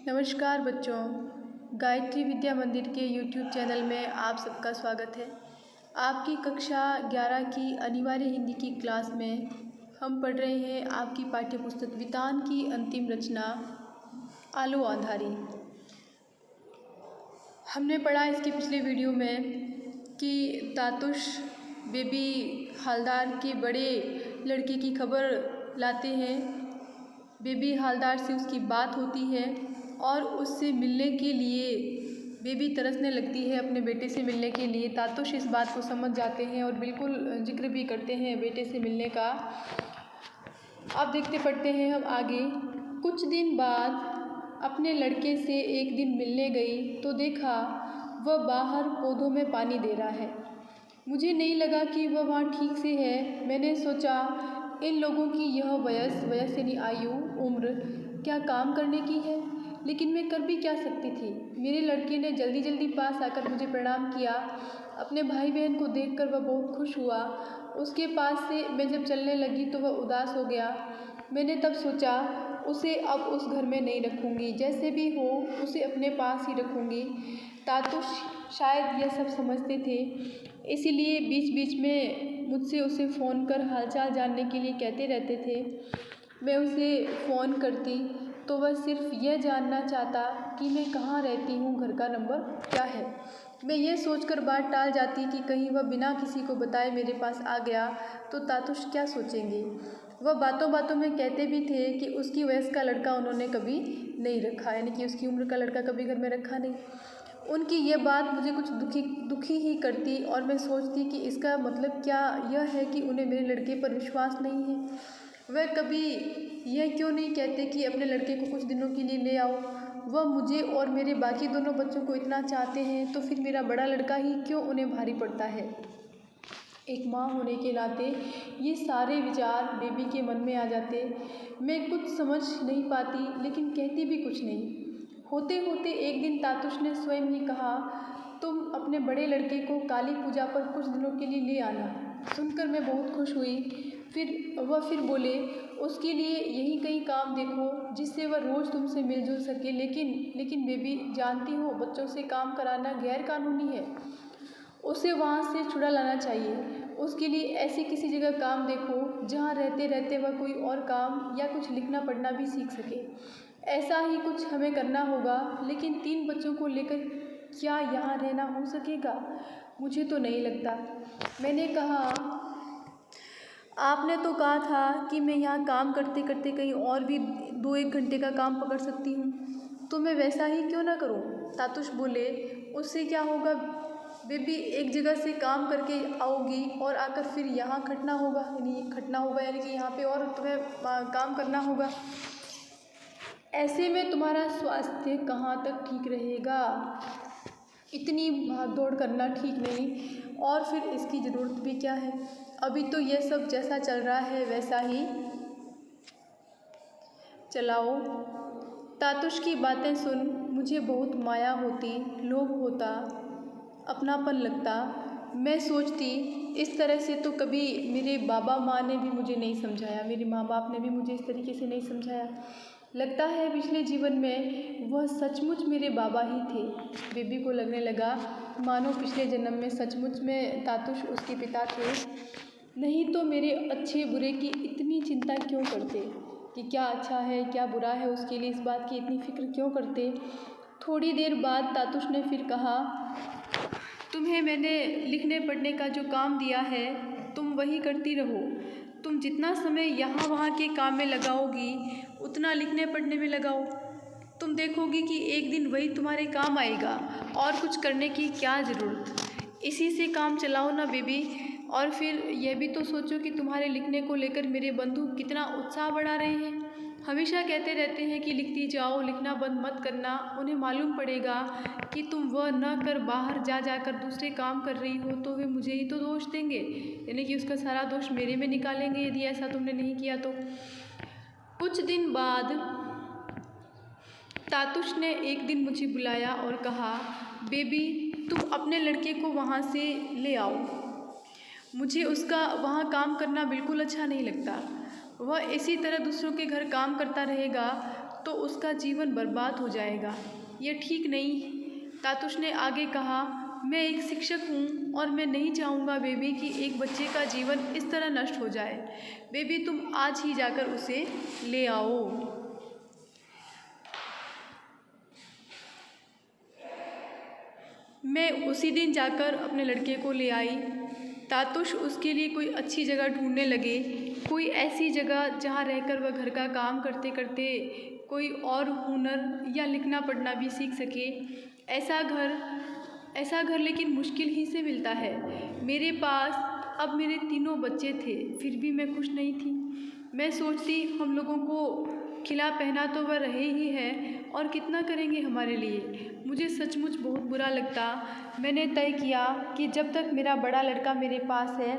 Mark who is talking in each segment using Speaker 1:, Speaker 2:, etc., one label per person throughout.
Speaker 1: नमस्कार बच्चों, गायत्री विद्या मंदिर के YouTube चैनल में आप सबका स्वागत है। आपकी कक्षा 11 की अनिवार्य हिंदी की क्लास में हम पढ़ रहे हैं आपकी पाठ्य पुस्तक वितान की अंतिम रचना आलो आंधारी। हमने पढ़ा इसके पिछले वीडियो में कि तातुश बेबी हालदार के बड़े लड़के की खबर लाते हैं। बेबी हालदार से उसकी बात होती है और उससे मिलने के लिए बेबी तरसने लगती है अपने बेटे से मिलने के लिए। तातुश इस बात को समझ जाते हैं और बिल्कुल जिक्र भी करते हैं बेटे से मिलने का। अब देखते पढ़ते हैं हम आगे। कुछ दिन बाद अपने लड़के से एक दिन मिलने गई तो देखा वह बाहर पौधों में पानी दे रहा है। मुझे नहीं लगा कि वह वहाँ ठीक से है। मैंने सोचा इन लोगों की यह वयस यानी आयु उम्र क्या काम करने की है, लेकिन मैं कर भी क्या सकती थी। मेरे लड़के ने जल्दी जल्दी पास आकर मुझे प्रणाम किया। अपने भाई बहन को देखकर वह बहुत खुश हुआ। उसके पास से मैं जब चलने लगी तो वह उदास हो गया। मैंने तब सोचा उसे अब उस घर में नहीं रखूँगी, जैसे भी हो उसे अपने पास ही रखूँगी। तातुश शायद यह सब समझते थे, इसीलिए बीच बीच में मुझसे उसे फ़ोन कर हालचाल जानने के लिए कहते रहते थे। मैं उसे फ़ोन करती तो वह सिर्फ यह जानना चाहता कि मैं कहाँ रहती हूँ, घर का नंबर क्या है। मैं यह सोचकर बात टाल जाती कि कहीं वह बिना किसी को बताए मेरे पास आ गया तो तातुश क्या सोचेंगे। वह बातों बातों में कहते भी थे कि उसकी वयस का लड़का उन्होंने कभी नहीं रखा, यानी कि उसकी उम्र का लड़का कभी घर में रखा नहीं। उनकी यह बात मुझे कुछ दुखी ही करती और मैं सोचती कि इसका मतलब क्या यह है कि उन्हें मेरे लड़के पर विश्वास नहीं है। वह कभी यह क्यों नहीं कहते कि अपने लड़के को कुछ दिनों के लिए ले आओ। वह मुझे और मेरे बाकी दोनों बच्चों को इतना चाहते हैं तो फिर मेरा बड़ा लड़का ही क्यों उन्हें भारी पड़ता है। एक माँ होने के नाते ये सारे विचार बेबी के मन में आ जाते। मैं कुछ समझ नहीं पाती लेकिन कहती भी कुछ नहीं। होते होते एक दिन तातुश ने स्वयं ही कहा, तुम अपने बड़े लड़के को काली पूजा पर कुछ दिनों के लिए ले आना। सुनकर मैं बहुत खुश हुई। फिर बोले, उसके लिए यही कई काम देखो जिससे वह रोज़ तुमसे मिलजुल सके। लेकिन बेबी जानती हो बच्चों से काम कराना गैर कानूनी है। उसे वहाँ से छुड़ा लाना चाहिए। उसके लिए ऐसी किसी जगह काम देखो जहाँ रहते रहते वह कोई और काम या कुछ लिखना पढ़ना भी सीख सके। ऐसा ही कुछ हमें करना होगा, लेकिन 3 बच्चों को लेकर क्या यहाँ रहना हो सकेगा? मुझे तो नहीं लगता। मैंने कहा, आपने तो कहा था कि मैं यहाँ काम करते करते कहीं और भी 2-1 घंटे का काम पकड़ सकती हूँ, तो मैं वैसा ही क्यों ना करूँ। तातुश बोले, उससे क्या होगा बेबी, एक जगह से काम करके आओगी और आकर फिर यहाँ खटना होगा, यानी कि यहाँ पे और तुम्हें काम करना होगा। ऐसे में तुम्हारा स्वास्थ्य कहाँ तक ठीक रहेगा। इतनी भाग दौड़ करना ठीक नहीं, और फिर इसकी ज़रूरत भी क्या है। अभी तो यह सब जैसा चल रहा है वैसा ही चलाओ। तातुश की बातें सुन मुझे बहुत माया होती, लोभ होता, अपनापन लगता। मैं सोचती इस तरह से तो कभी मेरे बाबा माँ ने भी मुझे नहीं समझाया, मेरे माँ बाप ने भी मुझे इस तरीके से नहीं समझाया। लगता है पिछले जीवन में वह सचमुच मेरे बाबा ही थे। बेबी को लगने लगा मानो पिछले जन्म में सचमुच में तातुश उसके पिता थे। नहीं तो मेरे अच्छे बुरे की इतनी चिंता क्यों करते कि क्या अच्छा है क्या बुरा है, उसके लिए इस बात की इतनी फिक्र क्यों करते। थोड़ी देर बाद तातुश ने फिर कहा, तुम्हें मैंने लिखने पढ़ने का जो काम दिया है तुम वही करती रहो। तुम जितना समय यहाँ वहाँ के काम में लगाओगी उतना लिखने पढ़ने में लगाओ। तुम देखोगी कि एक दिन वही तुम्हारे काम आएगा, और कुछ करने की क्या ज़रूरत। इसी से काम चलाओ ना बेबी। और फिर यह भी तो सोचो कि तुम्हारे लिखने को लेकर मेरे बंधु कितना उत्साह बढ़ा रहे हैं। हमेशा कहते रहते हैं कि लिखती जाओ, लिखना बंद मत करना। उन्हें मालूम पड़ेगा कि तुम वह न कर बाहर जाकर दूसरे काम कर रही हो तो वे मुझे ही तो दोष देंगे, यानी कि उसका सारा दोष मेरे में निकालेंगे यदि ऐसा तुमने नहीं किया तो। कुछ दिन बाद तातुश ने एक दिन मुझे बुलाया और कहा, बेबी तुम अपने लड़के को वहाँ से ले आओ। मुझे उसका वहाँ काम करना बिल्कुल अच्छा नहीं लगता। वह इसी तरह दूसरों के घर काम करता रहेगा तो उसका जीवन बर्बाद हो जाएगा। ये ठीक नहीं। तातुश ने आगे कहा, मैं एक शिक्षक हूँ और मैं नहीं चाहूँगा बेबी कि एक बच्चे का जीवन इस तरह नष्ट हो जाए। बेबी तुम आज ही जाकर उसे ले आओ। मैं उसी दिन जाकर अपने लड़के को ले आई। तातुश उसके लिए कोई अच्छी जगह ढूंढने लगे, कोई ऐसी जगह जहाँ रहकर वह घर का काम करते करते कोई और हुनर या लिखना पढ़ना भी सीख सके। ऐसा घर लेकिन मुश्किल ही से मिलता है। मेरे पास अब मेरे 3 बच्चे थे, फिर भी मैं खुश नहीं थी। मैं सोचती हम लोगों को खिला पहना तो वह रहे ही हैं और कितना करेंगे हमारे लिए। मुझे सचमुच बहुत बुरा लगता। मैंने तय किया कि जब तक मेरा बड़ा लड़का मेरे पास है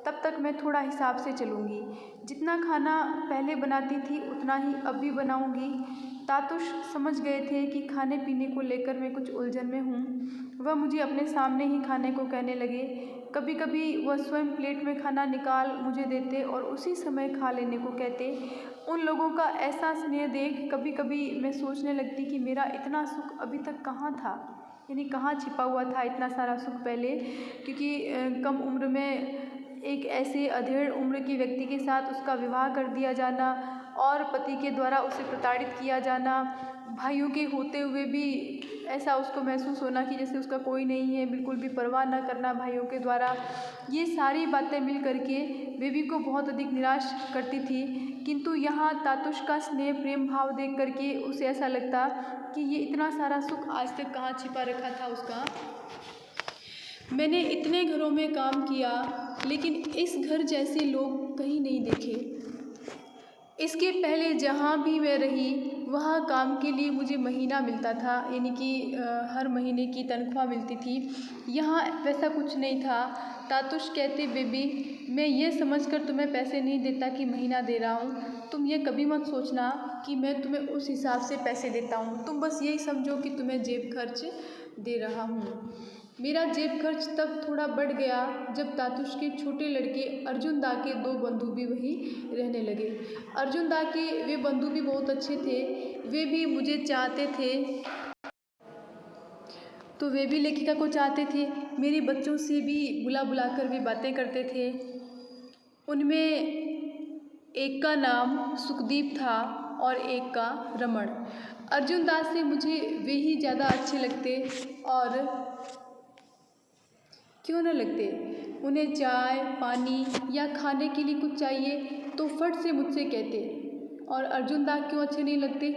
Speaker 1: तब तक मैं थोड़ा हिसाब से चलूँगी। जितना खाना पहले बनाती थी उतना ही अब भी बनाऊँगी। तातुश समझ गए थे कि खाने पीने को लेकर मैं कुछ उलझन में हूँ। वह मुझे अपने सामने ही खाने को कहने लगे। कभी कभी वह स्वयं प्लेट में खाना निकाल मुझे देते और उसी समय खा लेने को कहते। उन लोगों का ऐसा स्नेह देख कभी कभी मैं सोचने लगती कि मेरा इतना सुख अभी तक कहाँ था, यानी कहाँ छिपा हुआ था इतना सारा सुख पहले। क्योंकि कम उम्र में एक ऐसे अधेड़ उम्र के व्यक्ति के साथ उसका विवाह कर दिया जाना और पति के द्वारा उसे प्रताड़ित किया जाना, भाइयों के होते हुए भी ऐसा उसको महसूस होना कि जैसे उसका कोई नहीं है, बिल्कुल भी परवाह न करना भाइयों के द्वारा, ये सारी बातें मिल करके बेबी को बहुत अधिक निराश करती थी। किंतु यहाँ तातुश का स्नेह प्रेम भाव देख करके उसे ऐसा लगता कि ये इतना सारा सुख आज तक कहाँ छिपा रखा था उसका। मैंने इतने घरों में काम किया लेकिन इस घर जैसे लोग कहीं नहीं देखे। इसके पहले जहाँ भी मैं रही वहाँ काम के लिए मुझे महीना मिलता था, यानी कि हर महीने की तनख्वाह मिलती थी। यहाँ वैसा कुछ नहीं था। तातुश कहते, बेबी मैं ये समझकर तुम्हें पैसे नहीं देता कि महीना दे रहा हूँ। तुम ये कभी मत सोचना कि मैं तुम्हें उस हिसाब से पैसे देता हूँ। तुम बस यही समझो कि तुम्हें जेब खर्च दे रहा हूँ। मेरा जेब खर्च तब थोड़ा बढ़ गया जब तातुश के छोटे लड़के अर्जुन दा के 2 बंधु भी वहीं रहने लगे। अर्जुन दा के वे बंधु भी बहुत अच्छे थे। वे भी मुझे चाहते थे तो वे भी लेखिका को चाहते थे। मेरे बच्चों से भी बुला बुला कर वे बातें करते थे। उनमें एक का नाम सुखदीप था और एक का रमण। अर्जुन दास से मुझे वे ही ज़्यादा अच्छे लगते और क्यों न लगते। उन्हें चाय पानी या खाने के लिए कुछ चाहिए तो फट से मुझसे कहते। और अर्जुन दा क्यों अच्छे नहीं लगते,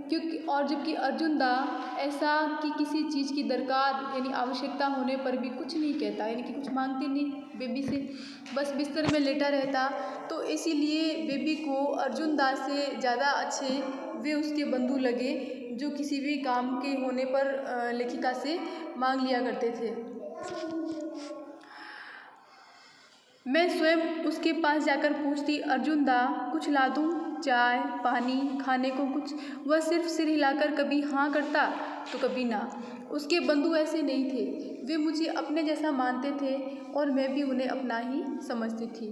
Speaker 1: क्योंकि और जबकि अर्जुन दा ऐसा कि किसी चीज़ की दरकार यानी आवश्यकता होने पर भी कुछ नहीं कहता, यानी कि कुछ मांगते नहीं बेबी से, बस बिस्तर में लेटा रहता। तो इसीलिए बेबी को अर्जुन दा से ज़्यादा अच्छे वे उसके बंधु लगे जो किसी भी काम के होने पर लेखिका से मांग लिया करते थे। मैं स्वयं उसके पास जाकर पूछती, अर्जुन दा कुछ ला दूँ, चाय पानी खाने को कुछ। वह सिर्फ सिर हिलाकर कभी हाँ करता तो कभी ना। उसके बंधु ऐसे नहीं थे, वे मुझे अपने जैसा मानते थे और मैं भी उन्हें अपना ही समझती थी।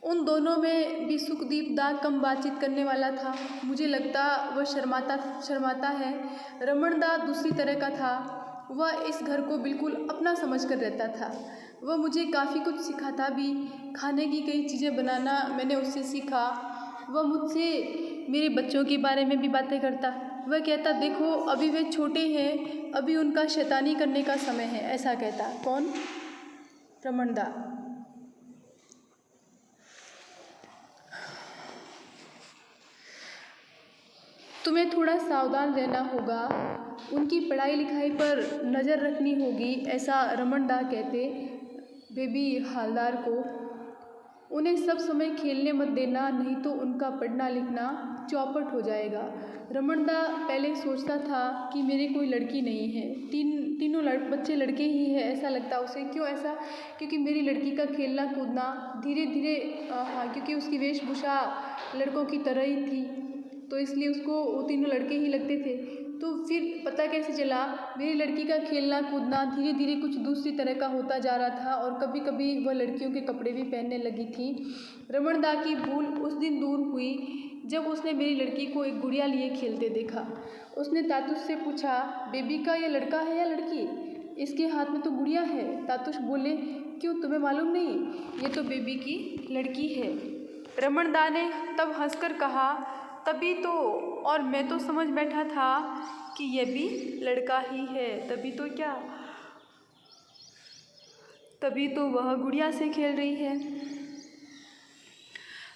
Speaker 1: उन दोनों में भी सुखदीप दा कम बातचीत करने वाला था। मुझे लगता वह शर्माता है। रमण दा दूसरी तरह का था। वह इस घर को बिल्कुल अपना समझ कर रहता था। वह मुझे काफ़ी कुछ सिखाता भी। खाने की कई चीज़ें बनाना मैंने उससे सीखा। वह मुझसे मेरे बच्चों के बारे में भी बातें करता। वह कहता, देखो अभी वे छोटे हैं, अभी उनका शैतानी करने का समय है, ऐसा कहता। कौन? रमण दा। तुम्हें थोड़ा सावधान रहना होगा, उनकी पढ़ाई लिखाई पर नज़र रखनी होगी, ऐसा रमण दा कहते बेबी हालदार को। उन्हें सब समय खेलने मत देना, नहीं तो उनका पढ़ना लिखना चौपट हो जाएगा। रमण दा पहले सोचता था कि मेरे कोई लड़की नहीं है, तीनों बच्चे लड़के ही हैं, ऐसा लगता उसे। क्यों ऐसा? क्योंकि मेरी लड़की का खेलना कूदना धीरे धीरे क्योंकि उसकी वेशभूषा लड़कों की तरह ही थी तो इसलिए उसको वो तीनों लड़के ही लगते थे। तो फिर पता कैसे चला, मेरी लड़की का खेलना कूदना धीरे धीरे कुछ दूसरी तरह का होता जा रहा था और कभी कभी वह लड़कियों के कपड़े भी पहनने लगी थी। रमण दा की भूल उस दिन दूर हुई जब उसने मेरी लड़की को एक गुड़िया लिए खेलते देखा। उसने तातुश से पूछा, बेबी का ये लड़का है या लड़की? इसके हाथ में तो गुड़िया है। तातुश बोले, क्यों, तुम्हें मालूम नहीं? ये तो बेबी की लड़की है। रमणदा ने तब हंसकर कहा, तभी तो, और मैं तो समझ बैठा था कि यह भी लड़का ही है। तभी तो क्या, तभी तो वह गुड़िया से खेल रही है।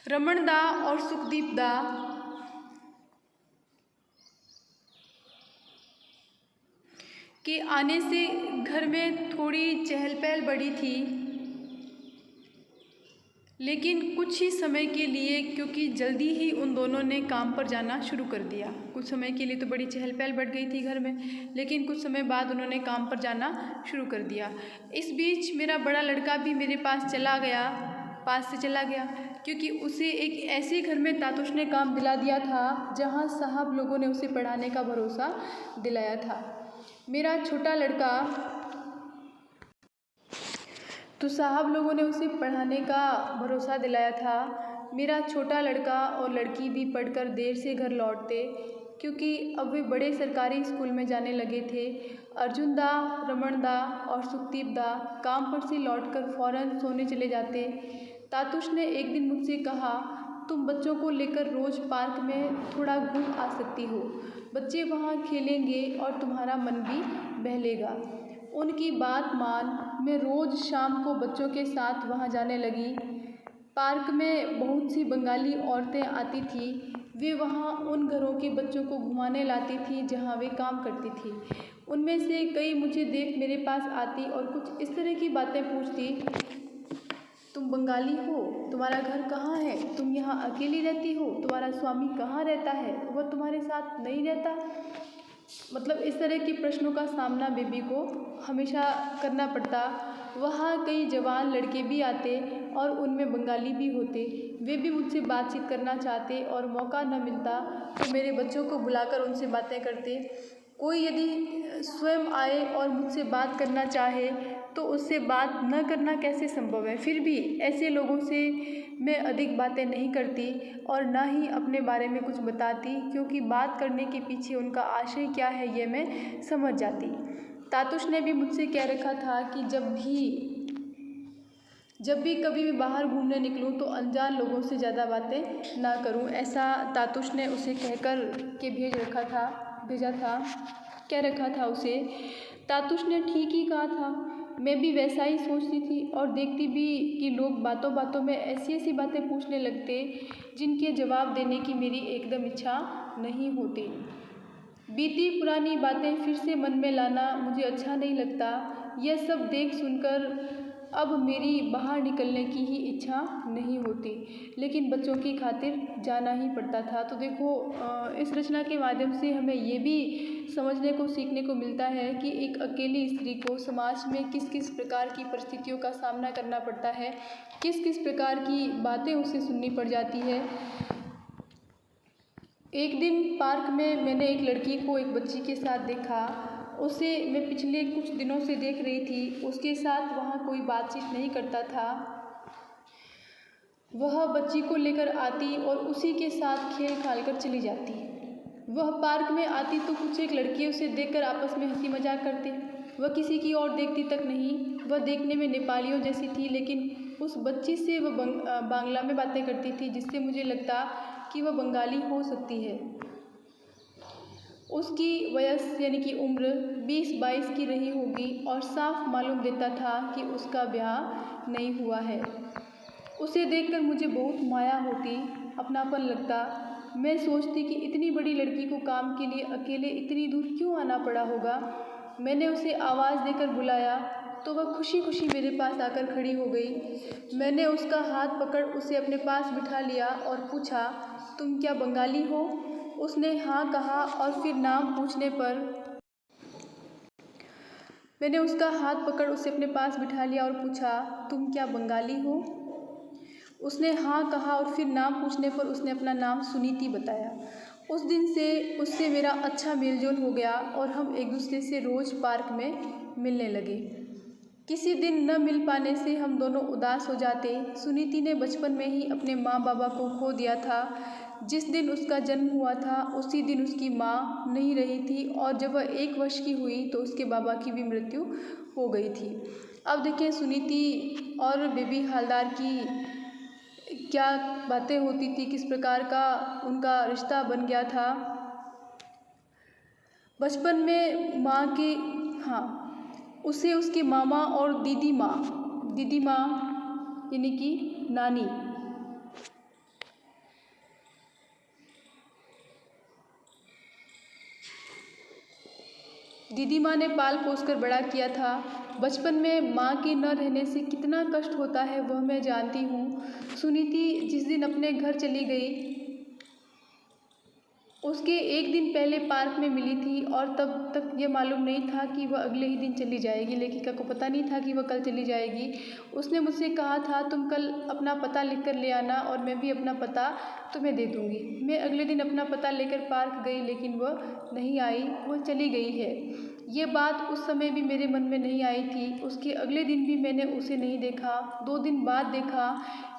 Speaker 1: रमणदा और सुखदीप दा के आने से घर में थोड़ी चहल पहल बढ़ी थी, लेकिन कुछ ही समय के लिए, क्योंकि जल्दी ही उन दोनों ने काम पर जाना शुरू कर दिया। कुछ समय के लिए तो बड़ी चहल पहल बढ़ गई थी घर में, लेकिन कुछ समय बाद उन्होंने काम पर जाना शुरू कर दिया। इस बीच मेरा बड़ा लड़का भी मेरे पास से चला गया, क्योंकि उसे एक ऐसे घर में तातुश ने काम दिला दिया था जहाँ साहब लोगों ने उसे पढ़ाने का भरोसा दिलाया था। मेरा छोटा लड़का तो साहब लोगों ने उसे पढ़ाने का भरोसा दिलाया था। मेरा छोटा लड़का और लड़की भी पढ़कर देर से घर लौटते, क्योंकि अब वे बड़े सरकारी स्कूल में जाने लगे थे। अर्जुन दा, रमन दा और सुखदीप दा काम पर से लौटकर फ़ौरन सोने चले जाते। तातुश ने एक दिन मुझसे कहा, तुम बच्चों को लेकर रोज़ पार्क में थोड़ा घूम आ सकती हो। बच्चे वहाँ खेलेंगे और तुम्हारा मन भी बहलेगा। उनकी बात मान मैं रोज़ शाम को बच्चों के साथ वहाँ जाने लगी। पार्क में बहुत सी बंगाली औरतें आती थीं। वे वहाँ उन घरों के बच्चों को घुमाने लाती थीं जहाँ वे काम करती थीं। उनमें से कई मुझे देख मेरे पास आती और कुछ इस तरह की बातें पूछती, तुम बंगाली हो, तुम्हारा घर कहाँ है, तुम यहाँ अकेली रहती हो, तुम्हारा स्वामी कहाँ रहता है, वह तुम्हारे साथ नहीं रहता। मतलब इस तरह के प्रश्नों का सामना बेबी को हमेशा करना पड़ता। वहाँ कई जवान लड़के भी आते और उनमें बंगाली भी होते। वे भी मुझसे बातचीत करना चाहते और मौका न मिलता तो मेरे बच्चों को बुलाकर उनसे बातें करते। कोई यदि स्वयं आए और मुझसे बात करना चाहे तो उससे बात न करना कैसे संभव है। फिर भी ऐसे लोगों से मैं अधिक बातें नहीं करती और ना ही अपने बारे में कुछ बताती, क्योंकि बात करने के पीछे उनका आशय क्या है ये मैं समझ जाती। तातुश ने भी मुझसे कह रखा था कि जब भी कभी भी बाहर घूमने निकलूं तो अनजान लोगों से ज़्यादा बातें ना करूं। ऐसा तातुश ने उसे कहकर के कह रखा था उसे। तातुश ने ठीक ही कहा था। मैं भी वैसा ही सोचती थी और देखती भी कि लोग बातों बातों में ऐसी ऐसी बातें पूछने लगते जिनके जवाब देने की मेरी एकदम इच्छा नहीं होती। बीती पुरानी बातें फिर से मन में लाना मुझे अच्छा नहीं लगता। यह सब देख सुनकर अब मेरी बाहर निकलने की ही इच्छा नहीं होती, लेकिन बच्चों की खातिर जाना ही पड़ता था। तो देखो, इस रचना के माध्यम से हमें ये भी समझने को सीखने को मिलता है कि एक अकेली स्त्री को समाज में किस किस प्रकार की परिस्थितियों का सामना करना पड़ता है, किस किस प्रकार की बातें उसे सुननी पड़ जाती है। एक दिन पार्क में मैंने एक लड़की को एक बच्ची के साथ देखा। उसे मैं पिछले कुछ दिनों से देख रही थी। उसके साथ वहाँ कोई बातचीत नहीं करता था। वह बच्ची को लेकर आती और उसी के साथ खेल खाल कर चली जाती। वह पार्क में आती तो कुछ एक लड़के उसे देखकर आपस में हंसी मजाक करते। वह किसी की ओर देखती तक नहीं। वह देखने में नेपालियों जैसी थी, लेकिन उस बच्ची से वह बांग्ला में बातें करती थी, जिससे मुझे लगता कि वह बंगाली हो सकती है। उसकी वयस यानी कि उम्र 20-22 की रही होगी और साफ मालूम देता था कि उसका ब्याह नहीं हुआ है। उसे देखकर मुझे बहुत माया होती, अपनापन लगता। मैं सोचती कि इतनी बड़ी लड़की को काम के लिए अकेले इतनी दूर क्यों आना पड़ा होगा। मैंने उसे आवाज़ देकर बुलाया तो वह खुशी खुशी मेरे पास आकर खड़ी हो गई। मैंने उसका हाथ पकड़ उसे अपने पास बिठा लिया और पूछा, तुम क्या बंगाली हो? उसने हाँ कहा और फिर नाम पूछने पर मैंने उसका हाथ पकड़ उसे अपने पास बिठा लिया और पूछा, तुम क्या बंगाली हो? उसने हाँ कहा और फिर नाम पूछने पर उसने अपना नाम सुनीति बताया। उस दिन से उससे मेरा अच्छा मेलजोल हो गया और हम एक दूसरे से रोज़ पार्क में मिलने लगे। किसी दिन न मिल पाने से हम दोनों उदास हो जाते। सुनीति ने बचपन में ही अपने माँ बाबा को खो दिया था। जिस दिन उसका जन्म हुआ था उसी दिन उसकी माँ नहीं रही थी और जब वह 1 वर्ष की हुई तो उसके बाबा की भी मृत्यु हो गई थी। अब देखिए सुनीति और बेबी हवलदार की क्या बातें होती थी, किस प्रकार का उनका रिश्ता बन गया था। बचपन में माँ की उसे उसके मामा और दीदी माँ यानी कि नानी दीदी माँ ने पाल पोस कर बड़ा किया था। बचपन में माँ के न रहने से कितना कष्ट होता है वह मैं जानती हूँ। सुनीति जिस दिन अपने घर चली गई उसके 1 दिन पहले पार्क में मिली थी और तब तक ये मालूम नहीं था कि वह अगले ही दिन चली जाएगी। लेखिका को पता नहीं था कि वह कल चली जाएगी। उसने मुझसे कहा था तुम कल अपना पता लिख कर ले आना और मैं भी अपना पता तुम्हें दे दूँगी। मैं अगले दिन अपना पता लेकर पार्क गई लेकिन वह नहीं आई, वह चली गई है। ये बात उस समय भी मेरे मन में नहीं आई थी। उसके अगले दिन भी मैंने उसे नहीं देखा। 2 दिन बाद देखा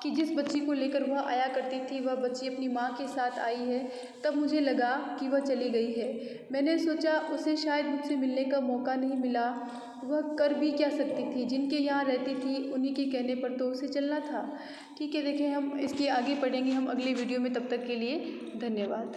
Speaker 1: कि जिस बच्ची को लेकर वह आया करती थी वह बच्ची अपनी माँ के साथ आई है। तब मुझे लगा कि वह चली गई है। मैंने सोचा उसे शायद मुझसे मिलने का मौका नहीं मिला। वह कर भी क्या सकती थी, जिनके यहाँ रहती थी उन्हीं के कहने पर तो उसे चलना था। ठीक है, देखें हम इसके आगे पढ़ेंगे हम अगले वीडियो में। तब तक के लिए धन्यवाद।